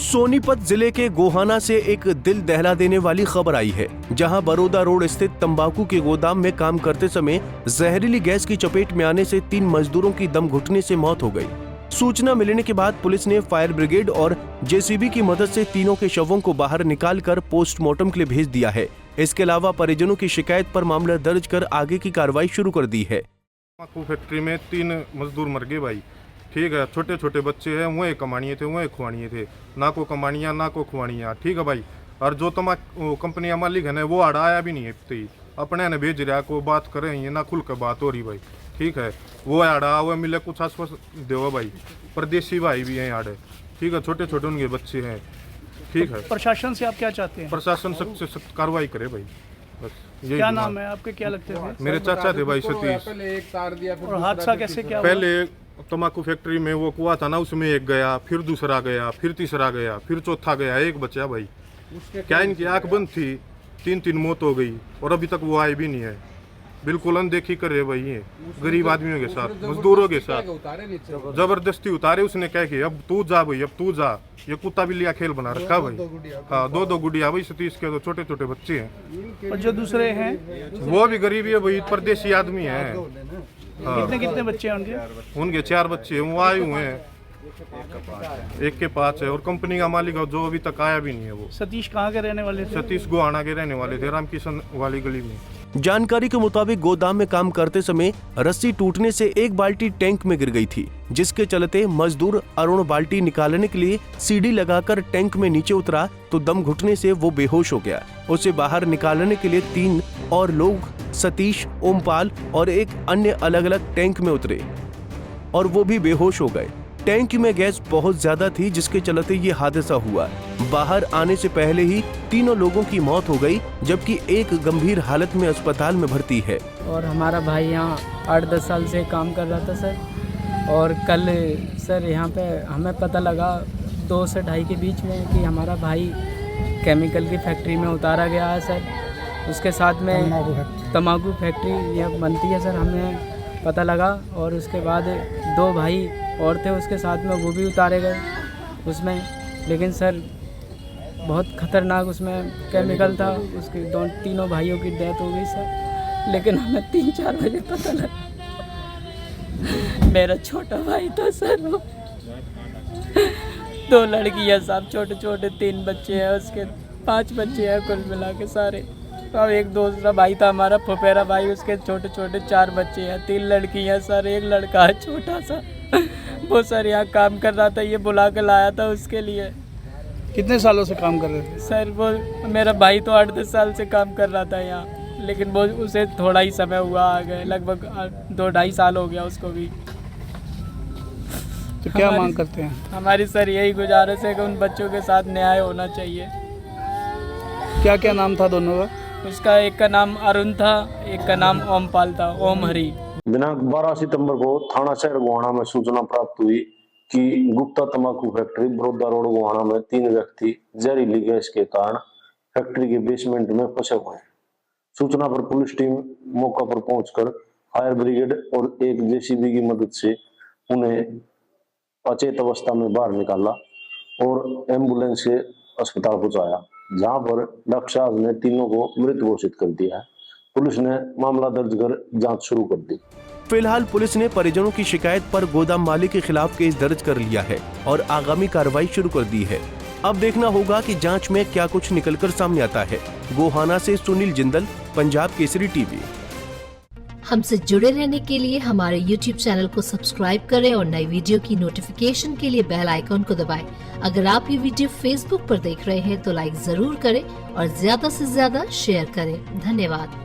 सोनीपत जिले के गोहाना से एक दिल दहला देने वाली खबर आई है, जहां बरोदा रोड स्थित तंबाकू के गोदाम में काम करते समय जहरीली गैस की चपेट में आने से 3 मजदूरों की दम घुटने से मौत हो गई। सूचना मिलने के बाद पुलिस ने फायर ब्रिगेड और जेसीबी की मदद से तीनों के शवों को बाहर निकालकर पोस्टमार्टम के लिए भेज दिया है। इसके अलावा परिजनों की शिकायत पर मामला दर्ज कर आगे की कार्रवाई शुरू कर दी है। तंबाकू फैक्ट्री में 3 मजदूर मर गए भाई, ठीक है। छोटे छोटे बच्चे हैं, वहीं कमानिए थे वहीं खुआनिए थे, ना को कमानिया ना को खुआनिया, ठीक है भाई। और जो तंबाकू कंपनी का मालिक है ना, वो आया भी नहीं है, तो अपने ने भेज रहा को बात करें, ये ना खुल कर बात हो रही भाई, ठीक है। वो आड़ा हुआ मिले कुछ आसपास देवा भाई, परदेसी भाई भी हैं आड़े, ठीक है। छोटे छोटे उनके बच्चे हैं, ठीक है। प्रशासन से आप क्या चाहते हैं? प्रशासन सख्त से सख्त कार्रवाई करे भाई, बस यही। क्या नाम है आपके, क्या लगते थे? मेरे चाचा थे भाई सतीश। और हादसा कैसे क्या हुआ? पहले तंबाकू फैक्ट्री में वो कुआ था ना, उसमें एक गया, फिर दूसरा गया, फिर तीसरा गया, फिर चौथा गया, एक बचा भाई। क्या इनकी आंख बंद थी, 3 मौत हो गई और अभी तक वो आए भी नहीं है। बिल्कुल अनदेखी कर रहे भाई, ये गरीब आदमियों के साथ, मजदूरों के साथ जबरदस्ती उतारे। उसने कह के अब तू जा भाई, अब तू जा। ये कुत्ता बिल्लिया खेल बना रखा भाई। हाँ, 2 गुड़िया भाई, सतीश के तो छोटे छोटे बच्चे हैं। और जो दूसरे हैं वो भी गरीब है भाई, परदेसी आदमी है। हाँ। कितने बच्चे हैं उनके? उनके 4 बच्चे हैं, वो आए हुए हैं, एक के 5 है। और कंपनी का मालिक है जो अभी तक आया भी नहीं है। वो सतीश कहाँ के रहने वाले थे? सतीश गोहाना के रहने वाले थे, रामकिशन वाली गली में। जानकारी के मुताबिक गोदाम में काम करते समय रस्सी टूटने से एक बाल्टी टैंक में गिर गई थी, जिसके चलते मजदूर अरुण बाल्टी निकालने के लिए सीढ़ी लगाकर टैंक में नीचे उतरा तो दम घुटने से वो बेहोश हो गया। उसे बाहर निकालने के लिए 3 और लोग सतीश, ओमपाल और एक अन्य अलग अलग टैंक में उतरे और वो भी बेहोश हो गए। टैंक में गैस बहुत ज्यादा थी, जिसके चलते ये हादसा हुआ। बाहर आने से पहले ही तीनों लोगों की मौत हो गई, जबकि एक गंभीर हालत में अस्पताल में भर्ती है। और हमारा भाई यहाँ 8-10 साल से काम कर रहा था सर। और कल सर यहाँ पे हमें पता लगा 2 से 2:30 के बीच में कि हमारा भाई केमिकल की फैक्ट्री में उतारा गया है सर। उसके साथ में तंबाकू फैक्ट्री यह बनती है सर, हमें पता लगा। और उसके बाद 2 भाई और थे उसके साथ में, वो भी उतारे गए उसमें। लेकिन सर बहुत ख़तरनाक उसमें केमिकल था। उसके 2-3 भाइयों की डेथ हो गई सर। लेकिन हमें 3-4 बजे पता लगा। मेरा छोटा भाई था सर, वो 2 लड़कियाँ साहब, छोटे छोटे 3 बच्चे हैं उसके, 5 बच्चे हैं कुल मिला के सारे। और एक दूसरा भाई था हमारा फुफेरा भाई, उसके छोटे छोटे 4 बच्चे हैं, 3 लड़कियाँ सर, एक लड़का है छोटा सा। वो सर यहाँ काम कर रहा था, ये बुला के लाया था उसके लिए। कितने सालों से काम कर रहे थे सर? वो मेरा भाई तो 8-10 साल से काम कर रहा था यहाँ, लेकिन वो उसे थोड़ा ही समय हुआ आ गए, लगभग 2-2.5 साल हो गया उसको भी। तो क्या मांग करते हैं? हमारी सर यही गुजारिश है कि उन बच्चों के साथ न्याय होना चाहिए। क्या क्या नाम था दोनों का? उसका एक का नाम अरुण था, एक का नाम ओमपाल था, ओम हरी। दिनांक 12 सितंबर को थाना शहर गोहाना में सूचना प्राप्त हुई कि गुप्ता तंबाकू फैक्ट्री बरोदा रोड गोहाना में 3 व्यक्ति जहरीली गैस के कारण फैक्ट्री के बेसमेंट में फंसे हुए हैं। सूचना पर पुलिस टीम मौका पर पहुंचकर फायर ब्रिगेड और एक जेसीबी की मदद से उन्हें अचेत अवस्था में बाहर निकाला और एम्बुलेंस से अस्पताल पहुंचाया, जहां पर डॉक्टर साहब ने तीनों को मृत घोषित कर दिया है। पुलिस ने मामला दर्ज कर जांच शुरू कर दी। फिलहाल पुलिस ने परिजनों की शिकायत पर गोदाम मालिक के खिलाफ केस दर्ज कर लिया है और आगामी कार्रवाई शुरू कर दी है। अब देखना होगा कि जांच में क्या कुछ निकलकर सामने आता है। गोहाना से सुनील जिंदल, पंजाब केसरी टीवी। हमसे जुड़े रहने के लिए हमारे YouTube चैनल को सब्सक्राइब करें और नई वीडियो की नोटिफिकेशन के लिए बेल आइकॉन को दबाएं। अगर आप ये वीडियो Facebook पर देख रहे हैं तो लाइक जरूर करें और ज्यादा से ज्यादा शेयर करें। धन्यवाद।